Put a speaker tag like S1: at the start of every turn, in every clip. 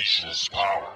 S1: nation's power.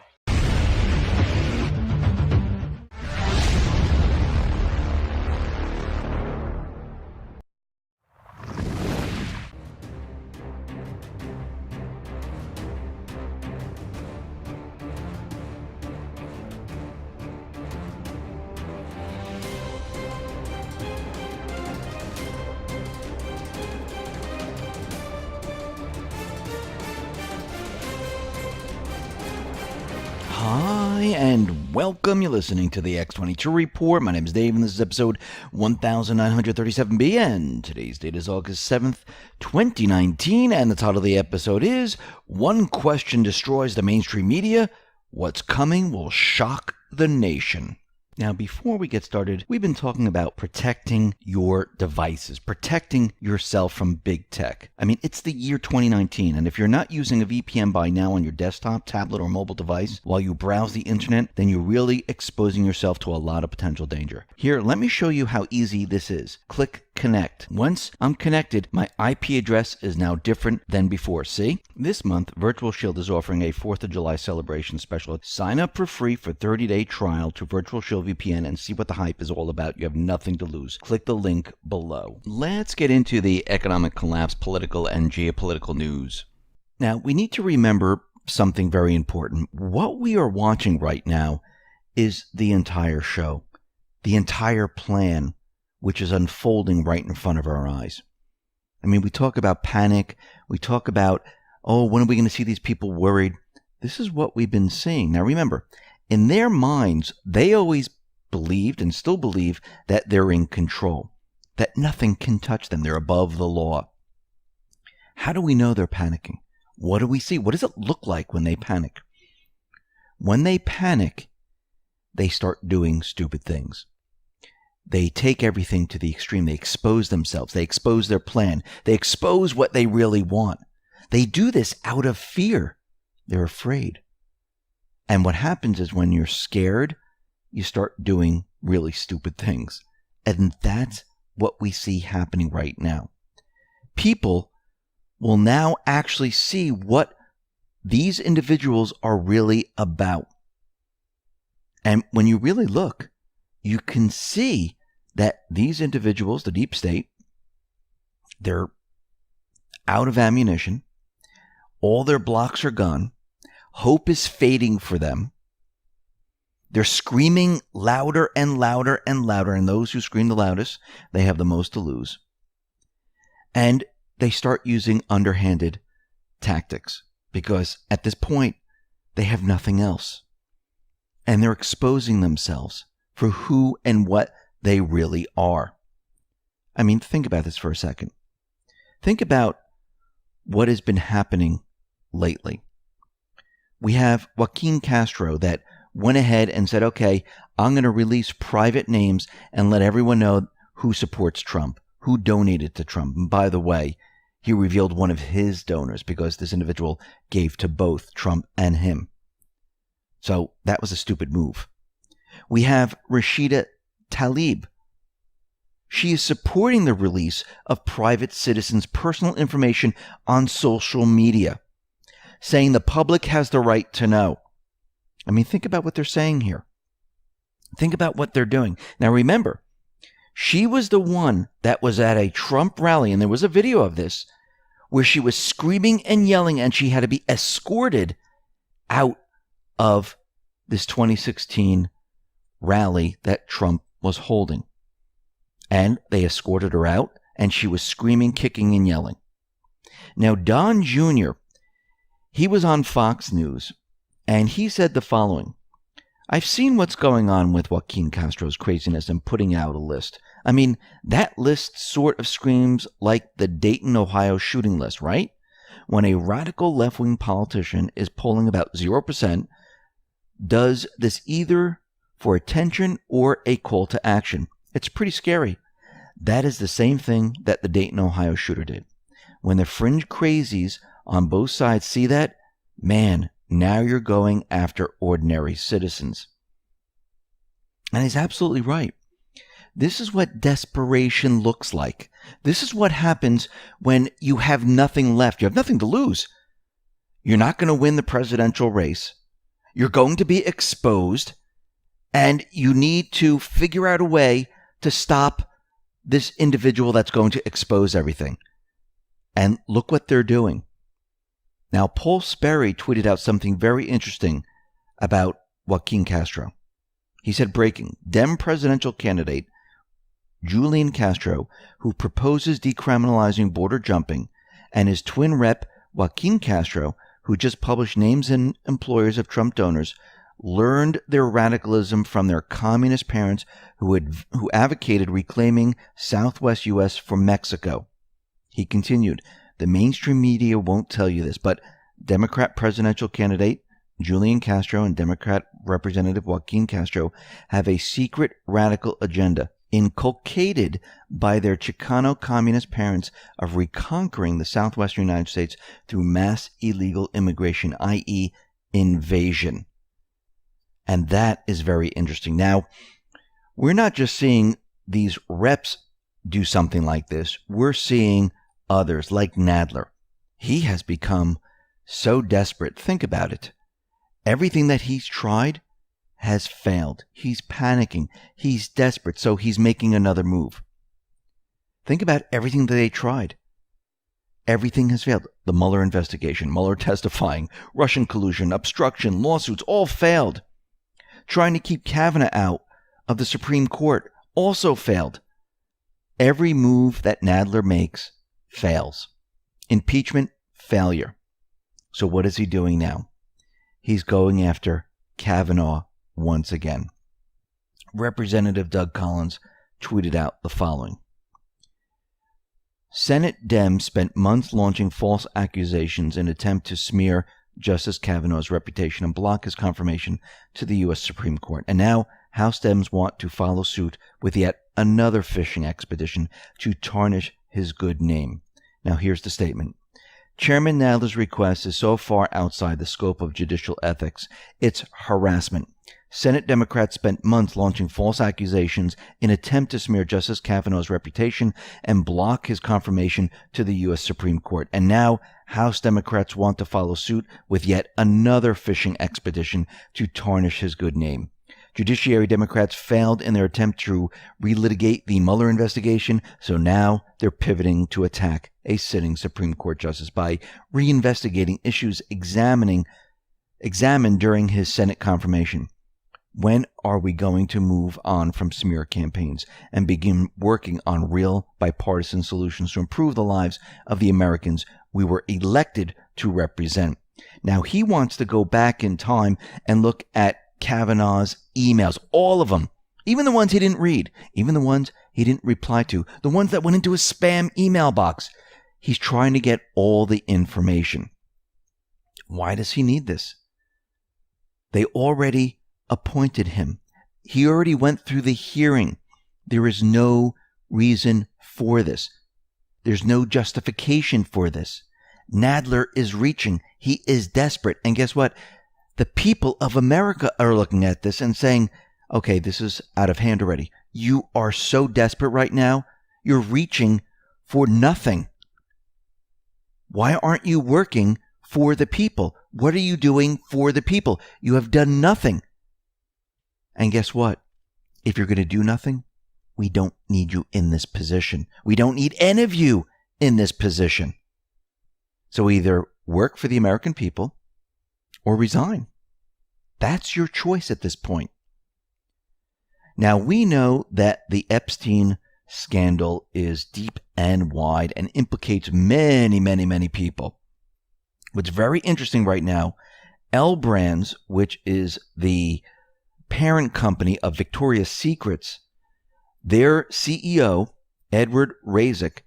S2: Hi, and welcome. You're listening to the X22 Report. My name is Dave, and this is episode 1937B, and today's date is August 7th, 2019, and the title of the episode is One Question Destroys the Mainstream Media. What's coming will shock the nation. Now, before we get started, we've been talking about protecting your devices, protecting yourself from big tech. I mean, it's the year 2019, and if you're not using a VPN by now on your desktop, tablet, or mobile device while you browse the internet, then you're really exposing yourself to a lot of potential danger. Here, let me show you how easy this is. Click Connect. Once I'm connected, my IP address is now different than before. See? This month, Virtual Shield is offering a 4th of July celebration special. Sign up for free for 30-day trial to Virtual Shield VPN and see what the hype is all about. You have nothing to lose. Click the link below. Let's get into the economic collapse, political and geopolitical news. Now, we need to remember something very important. What we are watching right now is the entire show, the entire plan, which is unfolding right in front of our eyes. I mean, we talk about panic. We talk about, oh, when are we going to see these people worried? This is what we've been seeing. Now, remember, in their minds, they always believed and still believe that they're in control, that nothing can touch them. They're above the law. How do we know they're panicking? What do we see? What does it look like when they panic? When they panic, they start doing stupid things. They take everything to the extreme. They expose themselves. They expose their plan. They expose what they really want. They do this out of fear. They're afraid. And what happens is when you're scared, you start doing really stupid things. And that's what we see happening right now. People will now actually see what these individuals are really about. And when you really look, you can see that these individuals, the deep state, they're out of ammunition. All their blocks are gone. Hope is fading for them. They're screaming louder and louder and louder. And those who scream the loudest, they have the most to lose. And they start using underhanded tactics because at this point, they have nothing else. And they're exposing themselves for who and what they really are. I mean, think about this for a second. Think about what has been happening lately. We have Joaquin Castro that went ahead and said, okay, I'm going to release private names and let everyone know who supports Trump, who donated to Trump. And by the way, he revealed one of his donors because this individual gave to both Trump and him. So that was a stupid move. We have Rashida Tlaib. She is supporting the release of private citizens' personal information on social media, saying the public has the right to know. I mean, think about what they're saying here. Think about what they're doing. Now, remember, she was the one that was at a Trump rally, and there was a video of this, where she was screaming and yelling, and she had to be escorted out of this 2016 rally that Trump was holding. And they escorted her out, and she was screaming, kicking, and yelling. Now, Don Jr., he was on Fox News, and he said the following: I've seen what's going on with Joaquin Castro's craziness and putting out a list. I mean, that list sort of screams like the Dayton, Ohio shooting list, right? When a radical left-wing politician is polling about 0%, does this either for attention or a call to action. It's pretty scary. That is the same thing that the Dayton, Ohio shooter did. When the fringe crazies on both sides see that, man, now you're going after ordinary citizens. And he's absolutely right. This is what desperation looks like. This is what happens when you have nothing left. You have nothing to lose. You're not going to win the presidential race. You're going to be exposed, and you need to figure out a way to stop this individual that's going to expose everything. And look what they're doing. Now, Paul Sperry tweeted out something very interesting about Joaquin Castro. He said, breaking, Dem presidential candidate Julian Castro, who proposes decriminalizing border jumping, and his twin rep, Joaquin Castro, who just published names and employers of Trump donors, learned their radicalism from their communist parents who advocated reclaiming Southwest U.S. for Mexico. He continued, the mainstream media won't tell you this, but Democrat presidential candidate Julian Castro and Democrat Representative Joaquin Castro have a secret radical agenda inculcated by their Chicano communist parents of reconquering the southwestern United States through mass illegal immigration, i.e. invasion. And that is very interesting. Now, we're not just seeing these reps do something like this. We're seeing others like Nadler. He has become so desperate. Think about it. Everything that he's tried has failed. He's panicking. He's desperate, so he's making another move. Think about everything that they tried. Everything has failed. The Mueller investigation, Mueller testifying, Russian collusion, obstruction, lawsuits, all failed. Trying to keep Kavanaugh out of the Supreme Court also failed. Every move that Nadler makes fails. Impeachment, failure. So what is he doing now? He's going after Kavanaugh once again. Representative Doug Collins tweeted out the following. Senate Dems spent months launching false accusations in an attempt to smear Justice Kavanaugh's reputation and block his confirmation to the U.S. Supreme Court. And now House Dems want to follow suit with yet another fishing expedition to tarnish his good name. Now here's the statement. Chairman Nadler's request is so far outside the scope of judicial ethics, it's harassment. Senate Democrats spent months launching false accusations in an attempt to smear Justice Kavanaugh's reputation and block his confirmation to the U.S. Supreme Court. And now House Democrats want to follow suit with yet another fishing expedition to tarnish his good name. Judiciary Democrats failed in their attempt to relitigate the Mueller investigation, so now they're pivoting to attack a sitting Supreme Court justice by reinvestigating issues examined during his Senate confirmation. When are we going to move on from smear campaigns and begin working on real bipartisan solutions to improve the lives of the Americans we were elected to represent? Now, he wants to go back in time and look at Kavanaugh's emails, all of them, even the ones he didn't read, even the ones he didn't reply to, the ones that went into his spam email box. He's trying to get all the information. Why does he need this? They already appointed him. He already went through the hearing. There is no reason for this. There's no justification for this. Nadler is reaching. He is desperate. And guess what? The people of America are looking at this and saying, okay, this is out of hand already. You are so desperate right now. You're reaching for nothing. Why aren't you working for the people? What are you doing for the people? You have done nothing. And guess what? If you're going to do nothing, we don't need you in this position. We don't need any of you in this position. So either work for the American people or resign. That's your choice at this point. Now, we know that the Epstein scandal is deep and wide and implicates many, many, many people. What's very interesting right now, L Brands, which is the parent company of Victoria's Secrets, their CEO, Edward Razek,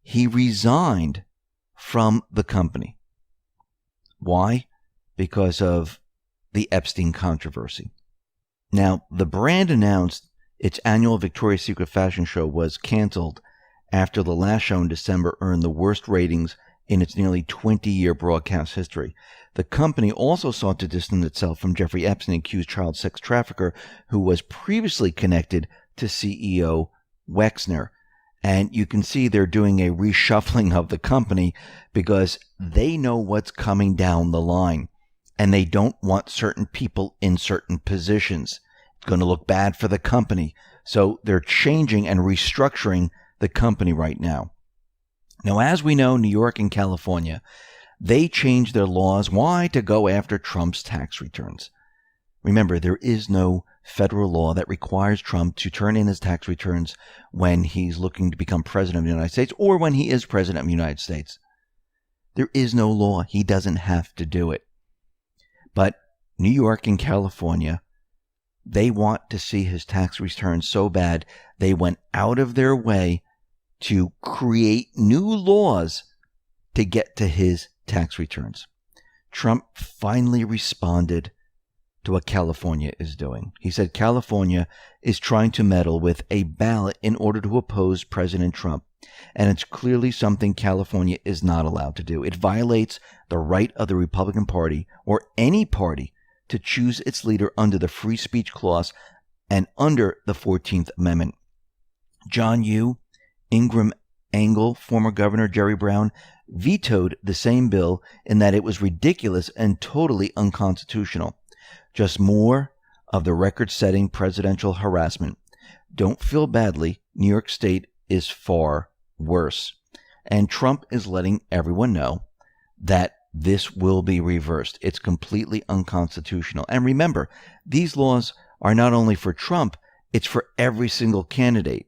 S2: he resigned from the company. Why? Because of the Epstein controversy. Now, the brand announced its annual Victoria's Secret fashion show was canceled after the last show in December earned the worst ratings in its nearly 20-year broadcast history. The company also sought to distance itself from Jeffrey Epstein, accused child sex trafficker who was previously connected to CEO Wexner. And you can see they're doing a reshuffling of the company because they know what's coming down the line. And they don't want certain people in certain positions. It's going to look bad for the company. So they're changing and restructuring the company right now. Now, as we know, New York and California, they changed their laws. Why? To go after Trump's tax returns. Remember, there is no federal law that requires Trump to turn in his tax returns when he's looking to become president of the United States or when he is president of the United States. There is no law. He doesn't have to do it. But New York and California, they want to see his tax returns so bad, they went out of their way to create new laws to get to his tax returns. Trump finally responded to what California is doing. He said California is trying to meddle with a ballot in order to oppose President Trump. And it's clearly something California is not allowed to do. It violates the right of the Republican Party or any party to choose its leader under the free speech clause and under the 14th Amendment. John Yoo, Ingram Angle, former Governor Jerry Brown vetoed the same bill in that it was ridiculous and totally unconstitutional. Just more of the record-setting presidential harassment. Don't feel badly. New York State is far worse. And Trump is letting everyone know that this will be reversed. It's completely unconstitutional. And remember, these laws are not only for Trump, it's for every single candidate.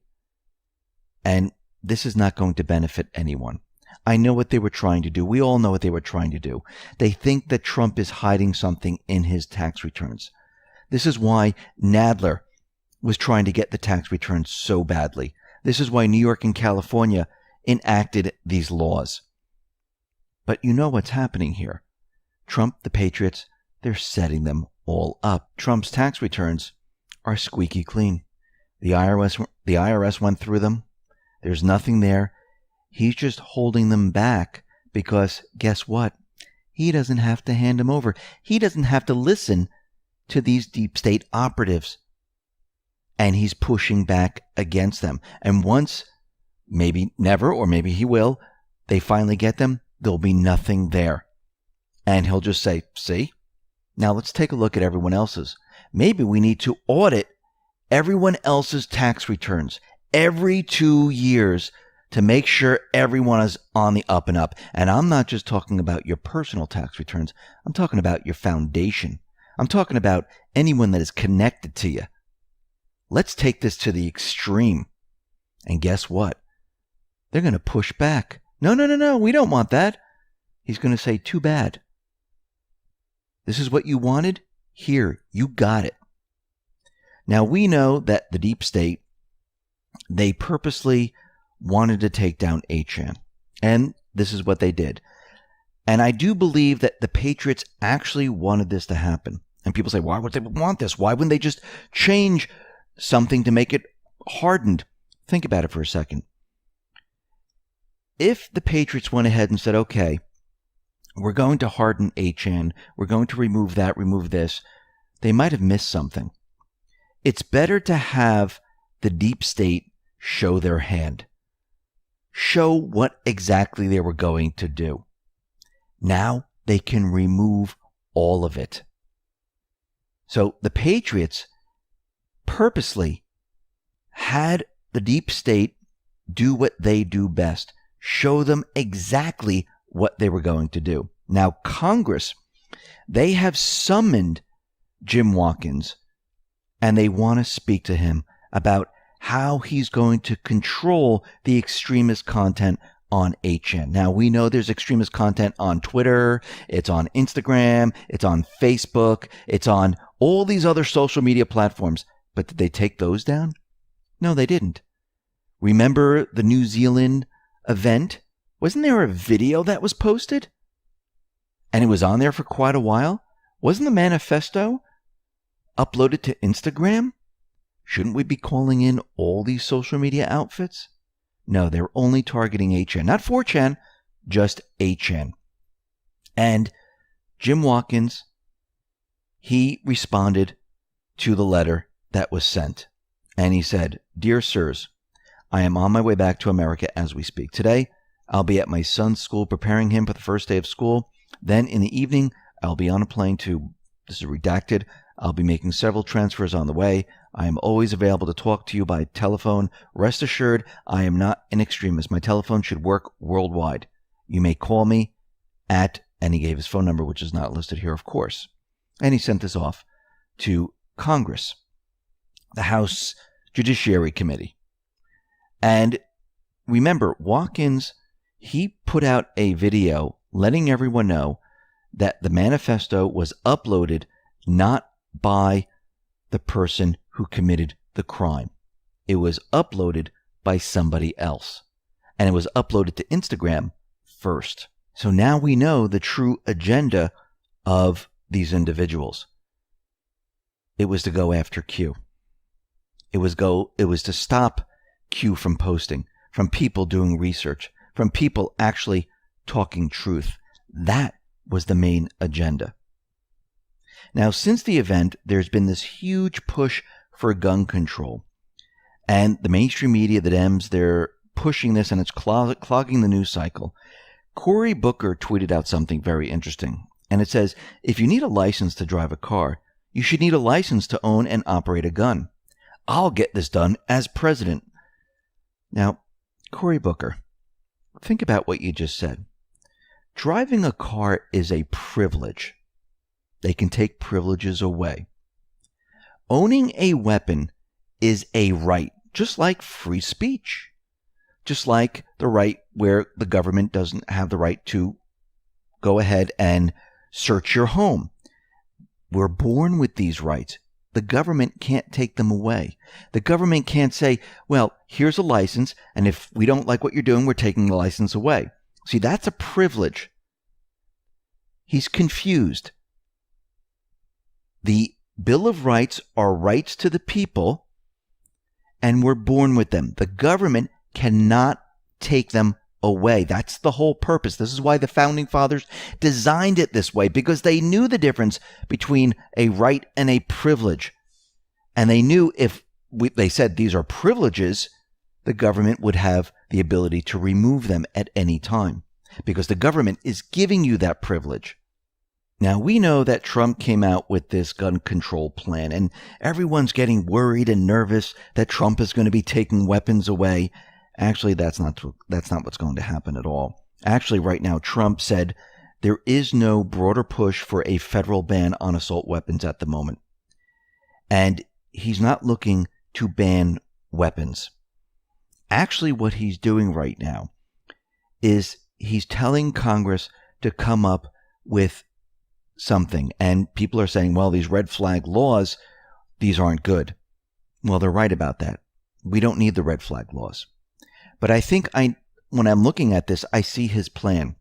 S2: And this is not going to benefit anyone. I know what they were trying to do. We all know what they were trying to do. They think that Trump is hiding something in his tax returns. This is why Nadler was trying to get the tax returns so badly. This is why New York and California enacted these laws. But you know what's happening here. Trump, the Patriots, they're setting them all up. Trump's tax returns are squeaky clean. The IRS went through them. There's nothing there. He's just holding them back because guess what? He doesn't have to hand them over. He doesn't have to listen to these deep state operatives. And he's pushing back against them. And once, maybe never, or maybe he will, they finally get them, there'll be nothing there. And he'll just say, see? Now let's take a look at everyone else's. Maybe we need to audit everyone else's tax returns every 2 years to make sure everyone is on the up and up. And I'm not just talking about your personal tax returns. I'm talking about your foundation. I'm talking about anyone that is connected to you. Let's take this to the extreme. And guess what? They're going to push back. No, we don't want that. He's going to say, too bad. This is what you wanted? Here, you got it. Now, we know that the deep state, they purposely wanted to take down 8chan. And this is what they did. And I do believe that the Patriots actually wanted this to happen. And people say, why would they want this? Why wouldn't they just change something to make it hardened? Think about it for a second. If the Patriots went ahead and said, okay, we're going to harden 8chan, we're going to remove that, remove this, they might have missed something. It's better to have the deep state show their hand. Show what exactly they were going to do. Now they can remove all of it. So the Patriots purposely had the deep state do what they do best. Show them exactly what they were going to do. Now Congress, they have summoned Jim Watkins and they want to speak to him about how he's going to control the extremist content on 8chan. Now, we know there's extremist content on Twitter, it's on Instagram, it's on Facebook, it's on all these other social media platforms. But did they take those down? No, they didn't. Remember the New Zealand event? Wasn't there a video that was posted? And it was on there for quite a while? Wasn't the manifesto uploaded to Instagram? Shouldn't we be calling in all these social media outfits? No, they're only targeting 8chan. Not 4chan, just 8chan. And Jim Watkins, he responded to the letter that was sent. And he said, Dear Sirs, I am on my way back to America as we speak. Today, I'll be at my son's school preparing him for the first day of school. Then in the evening, I'll be on a plane this is redacted, I'll be making several transfers on the way. I am always available to talk to you by telephone. Rest assured, I am not an extremist. My telephone should work worldwide. You may call me at, and he gave his phone number, which is not listed here, of course. And he sent this off to Congress, the House Judiciary Committee. And remember, Watkins, he put out a video letting everyone know that the manifesto was uploaded not by the person who committed the crime. It was uploaded by somebody else. And it was uploaded to Instagram first. So now we know the true agenda of these individuals. It was to go after Q. It was to stop Q from posting, from people doing research, from people actually talking truth. That was the main agenda. Now, since the event, there's been this huge push for gun control. And the mainstream media, the Dems, they're pushing this, and it's clogging the news cycle. Cory Booker tweeted out something very interesting. And it says, if you need a license to drive a car, you should need a license to own and operate a gun. I'll get this done as president. Now, Cory Booker, think about what you just said. Driving a car is a privilege. They can take privileges away. Owning a weapon is a right, just like free speech. Just like the right where the government doesn't have the right to go ahead and search your home. We're born with these rights. The government can't take them away. The government can't say, well, here's a license, and if we don't like what you're doing, we're taking the license away. See, that's a privilege. He's confused. The Bill of Rights are rights to the people, and we're born with them. The government cannot take them away. That's the whole purpose. This is why the Founding Fathers designed it this way, because they knew the difference between a right and a privilege. And they knew they said these are privileges, the government would have the ability to remove them at any time, because the government is giving you that privilege. Now, we know that Trump came out with this gun control plan, and everyone's getting worried and nervous that Trump is going to be taking weapons away. Actually, that's not what's going to happen at all. Actually, right now, Trump said there is no broader push for a federal ban on assault weapons at the moment. And he's not looking to ban weapons. Actually, what he's doing right now is he's telling Congress to come up with something. And people are saying, well, these red flag laws, these aren't good. Well, they're right about that. We don't need the red flag laws. But I think when I'm looking at this, I see his plan.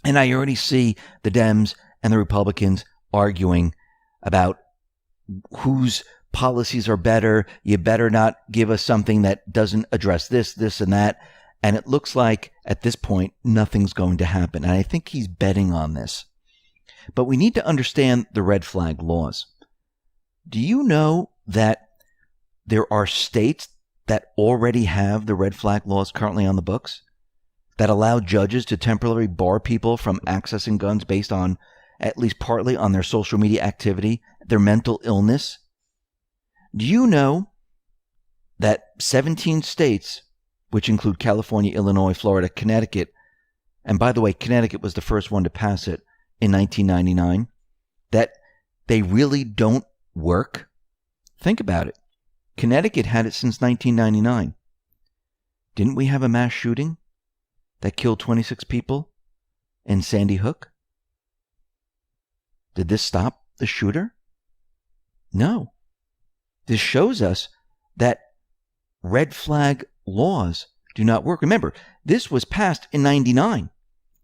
S2: And I already see the Dems and the Republicans arguing about whose policies are better. You better not give us something that doesn't address this, and that. And it looks like at this point, nothing's going to happen. And I think he's betting on this. But we need to understand the red flag laws. Do you know that there are states that already have the red flag laws currently on the books that allow judges to temporarily bar people from accessing guns based on, at least partly, on their social media activity, their mental illness? Do you know that 17 states, which include California, Illinois, Florida, Connecticut, and by the way, Connecticut was the first one to pass it in 1999, that they really don't work? Think about it. Connecticut had it since 1999. Didn't we have a mass shooting that killed 26 people in Sandy Hook? Did this stop the shooter? No. This shows us that red flag laws do not work. Remember, this was passed in 99.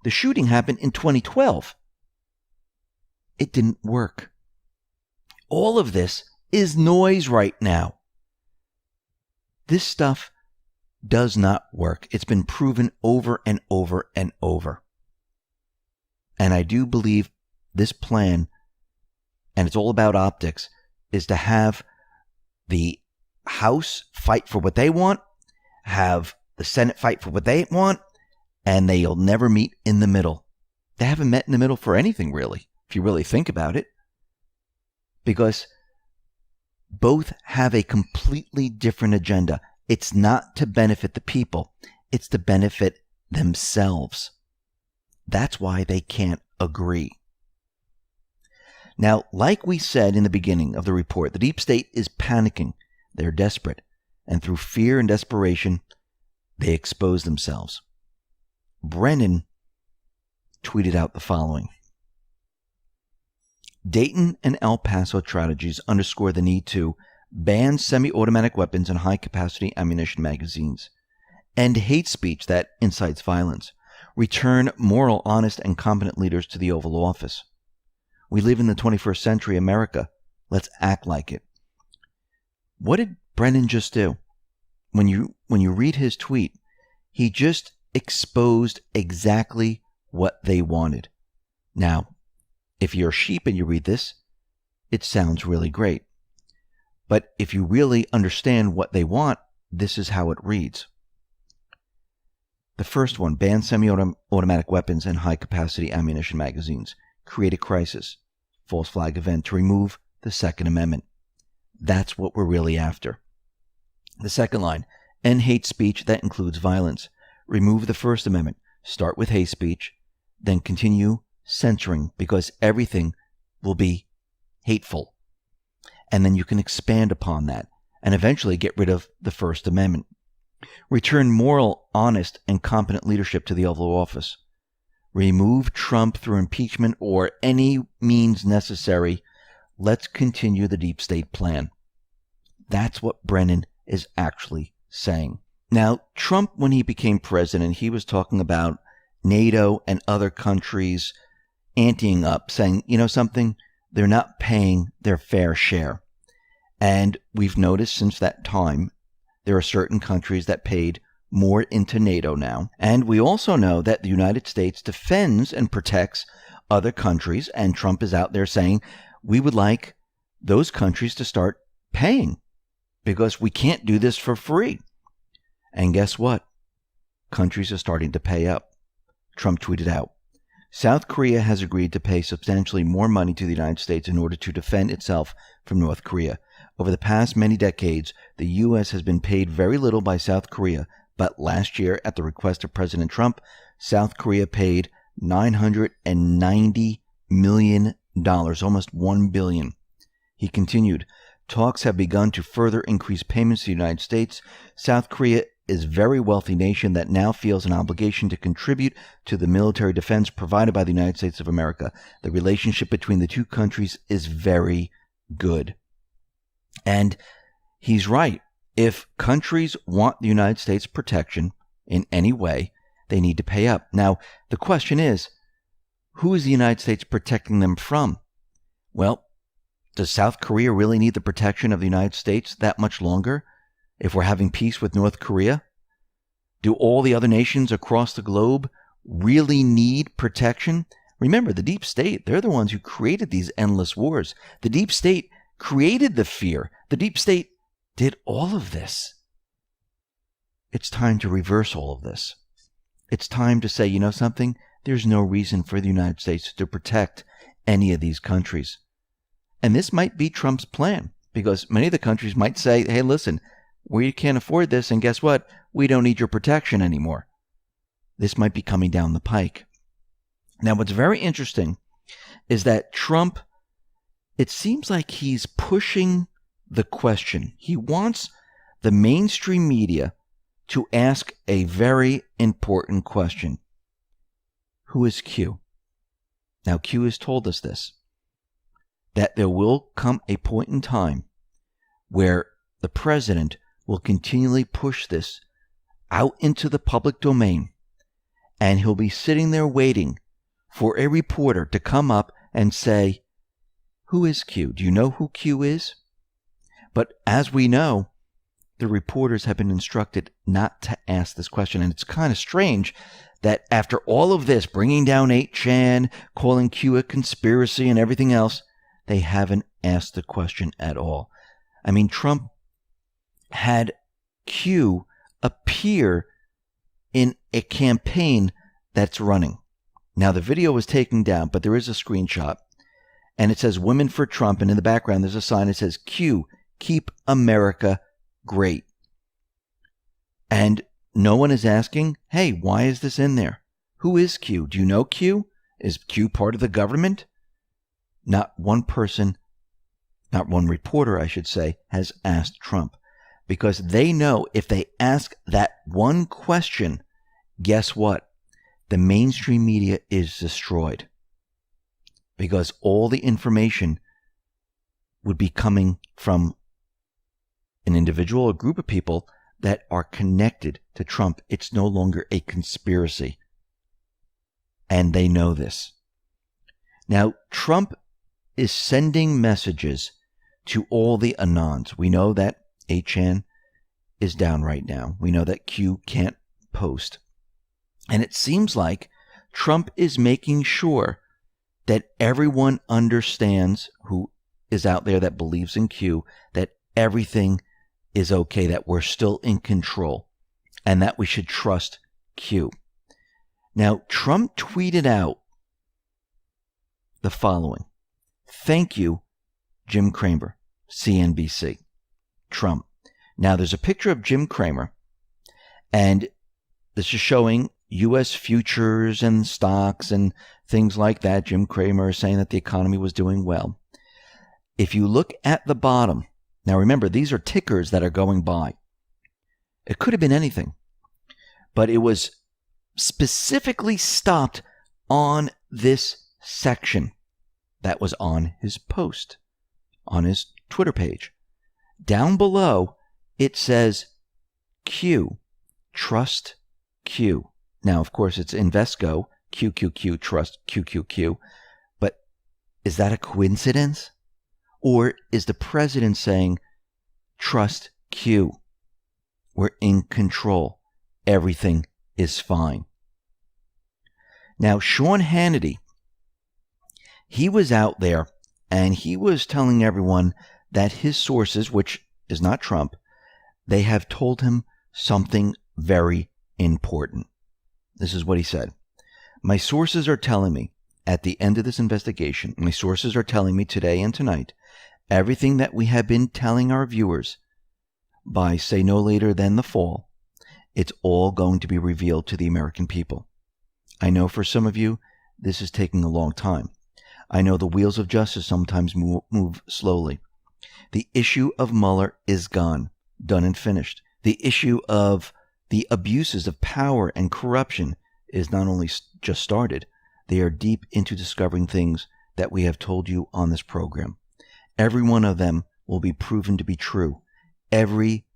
S2: The shooting happened in 2012. It didn't work. All of this is noise right now. This stuff does not work. It's been proven over and over and over. And I do believe this plan, and it's all about optics, is to have the House fight for what they want, have the Senate fight for what they want, and they'll never meet in the middle. They haven't met in the middle for anything, really, if you really think about it, because both have a completely different agenda. It's not to benefit the people. It's to benefit themselves. That's why they can't agree. Now, like we said in the beginning of the report, the deep state is panicking. They're desperate. And through fear and desperation, they expose themselves. Brennan tweeted out the following. Dayton and El Paso tragedies underscore the need to ban semi-automatic weapons and high-capacity ammunition magazines, end hate speech that incites violence, return moral, honest, and competent leaders to the Oval Office. We live in the 21st century America. Let's act like it. What did Brennan just do? When you read his tweet, he just exposed exactly what they wanted. Now, if you're a sheep and you read this, it sounds really great. But if you really understand what they want, this is how it reads. The first one, ban semi-automatic weapons and high-capacity ammunition magazines. Create a crisis, false flag event to remove the Second Amendment. That's what we're really after. The second line, end hate speech that includes violence. Remove the First Amendment. Start with hate speech, then continue censoring because everything will be hateful. And then you can expand upon that and eventually get rid of the First Amendment. Return moral, honest, and competent leadership to the Oval Office. Remove Trump through impeachment or any means necessary. Let's continue the deep state plan. That's what Brennan is actually saying. Now, Trump, when he became president, he was talking about NATO and other countries anteing up, saying, you know something, they're not paying their fair share. And we've noticed since that time, there are certain countries that paid more into NATO now. And we also know that the United States defends and protects other countries. And Trump is out there saying, we would like those countries to start paying because we can't do this for free. And guess what? Countries are starting to pay up. Trump tweeted out, South Korea has agreed to pay substantially more money to the United States in order to defend itself from North Korea. Over the past many decades, the U.S. has been paid very little by South Korea, but last year, at the request of President Trump, South Korea paid $990 million, almost $1 billion. He continued, talks have begun to further increase payments to the United States. South Korea is a very wealthy nation that now feels an obligation to contribute to the military defense provided by the United States of America. The relationship between the two countries is very good. And he's right. If countries want the United States protection in any way, they need to pay up. Now, the question is, who is the United States protecting them from? Well, does South Korea really need the protection of the United States that much longer if we're having peace with North Korea? Do all the other nations across the globe really need protection? Remember, the deep state, they're the ones who created these endless wars. The deep state created the fear. The deep state did all of this. It's time to reverse all of this. It's time to say, you know something? There's no reason for the United States to protect any of these countries. And this might be Trump's plan, because many of the countries might say, hey, listen, we can't afford this, and guess what? We don't need your protection anymore. This might be coming down the pike. Now, what's very interesting is that Trump, it seems like he's pushing the question. He wants the mainstream media to ask a very important question. Who is Q? Now, Q has told us this, that there will come a point in time where the president will continually push this out into the public domain, and he'll be sitting there waiting for a reporter to come up and say, who is Q? Do you know who Q is? But as we know, the reporters have been instructed not to ask this question. And it's kind of strange that after all of this, bringing down 8chan, calling Q a conspiracy and everything else, they haven't asked the question at all. I mean, Trump had Q appear in a campaign that's running. Now, the video was taken down, but there is a screenshot, and it says Women for Trump, and in the background there's a sign that says Q, Keep America Great. And no one is asking, hey, why is this in there? Who is Q? Do you know Q? Is Q part of the government? Not one person, not one reporter, I should say, has asked Trump. Because they know if they ask that one question, guess what? The mainstream media is destroyed. Because all the information would be coming from an individual or group of people that are connected to Trump. It's no longer a conspiracy. And they know this. Now, Trump is sending messages to all the Anons. We know that 8chan is down right now. We know that Q can't post. And it seems like Trump is making sure that everyone understands who is out there that believes in Q, that everything is okay, that we're still in control, and that we should trust Q. Now, Trump tweeted out the following. Thank you, Jim Cramer, CNBC. Trump. Now, there's a picture of Jim Cramer, and this is showing U.S. futures and stocks and things like that. Jim Cramer is saying that the economy was doing well. If you look at the bottom, now remember, these are tickers that are going by. It could have been anything, but it was specifically stopped on this section that was on his post, on his Twitter page. Down below, it says Q, trust Q. Now, of course, it's Invesco, QQQ, trust QQQ. But is that a coincidence? Or is the president saying, trust Q? We're in control. Everything is fine. Now, Sean Hannity, he was out there and he was telling everyone that his sources, which is not Trump, they have told him something very important. This is what he said. My sources are telling me at the end of this investigation, my sources are telling me today and tonight, everything that we have been telling our viewers by, say, no later than the fall, it's all going to be revealed to the American people. I know for some of you, this is taking a long time. I know the wheels of justice sometimes move slowly. The issue of Mueller is gone, done and finished. The issue of the abuses of power and corruption is not only just started, they are deep into discovering things that we have told you on this program. Every one of them will be proven to be true. Every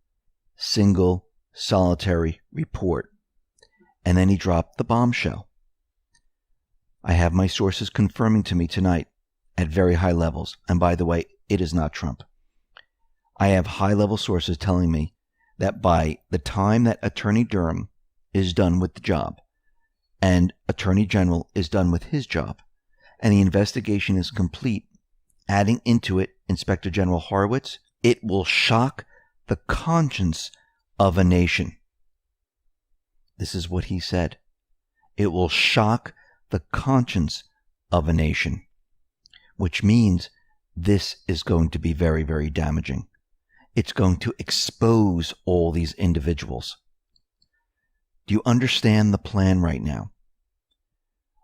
S2: single solitary report. And then he dropped the bombshell. I have my sources confirming to me tonight at very high levels. And by the way, it is not Trump. I have high-level sources telling me that by the time that Attorney Durham is done with the job and Attorney General is done with his job and the investigation is complete, adding into it Inspector General Horowitz, it will shock the conscience of a nation. This is what he said. It will shock the conscience of a nation, which means this is going to be very, very damaging. It's going to expose all these individuals. Do you understand the plan right now?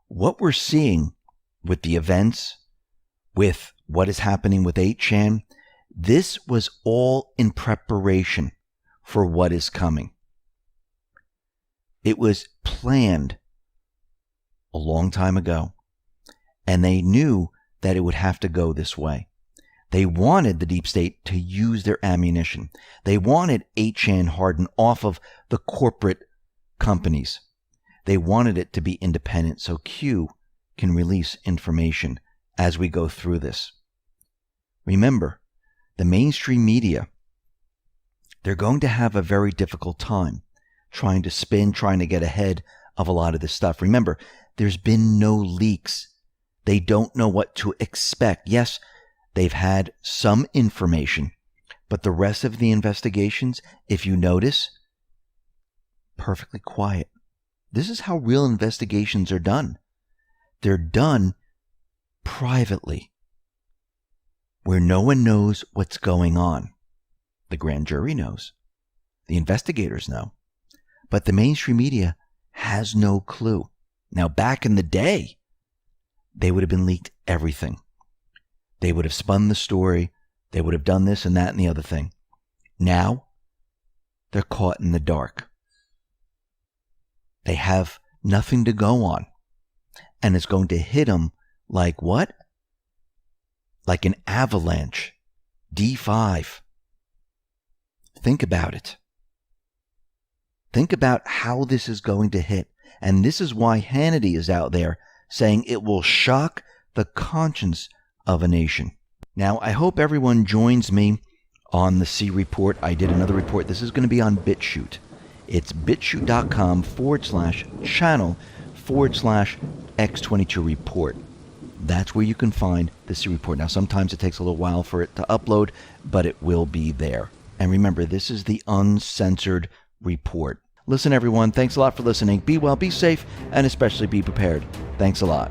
S2: What we're seeing with the events, with what is happening with 8chan, this was all in preparation for what is coming. It was planned a long time ago, and they knew that it would have to go this way. They wanted the deep state to use their ammunition. They wanted 8chan hardened off of the corporate companies. They wanted it to be independent so Q can release information as we go through this. Remember, the mainstream media, they're going to have a very difficult time trying to spin, trying to get ahead of a lot of this stuff. Remember, there's been no leaks. They don't know what to expect. Yes, they've had some information, but the rest of the investigations, if you notice, perfectly quiet. This is how real investigations are done. They're done privately, where no one knows what's going on. The grand jury knows. The investigators know. But the mainstream media has no clue. Now, back in the day, they would have been leaked everything. They would have spun the story. They would have done this and that and the other thing. Now, they're caught in the dark. They have nothing to go on. And it's going to hit them like what? Like an avalanche. D5. Think about it. Think about how this is going to hit. And this is why Hannity is out there saying it will shock the conscience of a nation. Now, I hope everyone joins me on the C Report. I did another report. This is going to be on BitChute. It's bitchute.com/channel/X22 Report. That's where you can find the C Report. Now, sometimes it takes a little while for it to upload, but it will be there. And remember, this is the uncensored report. Listen, everyone, thanks a lot for listening. Be well, be safe, and especially be prepared. Thanks a lot.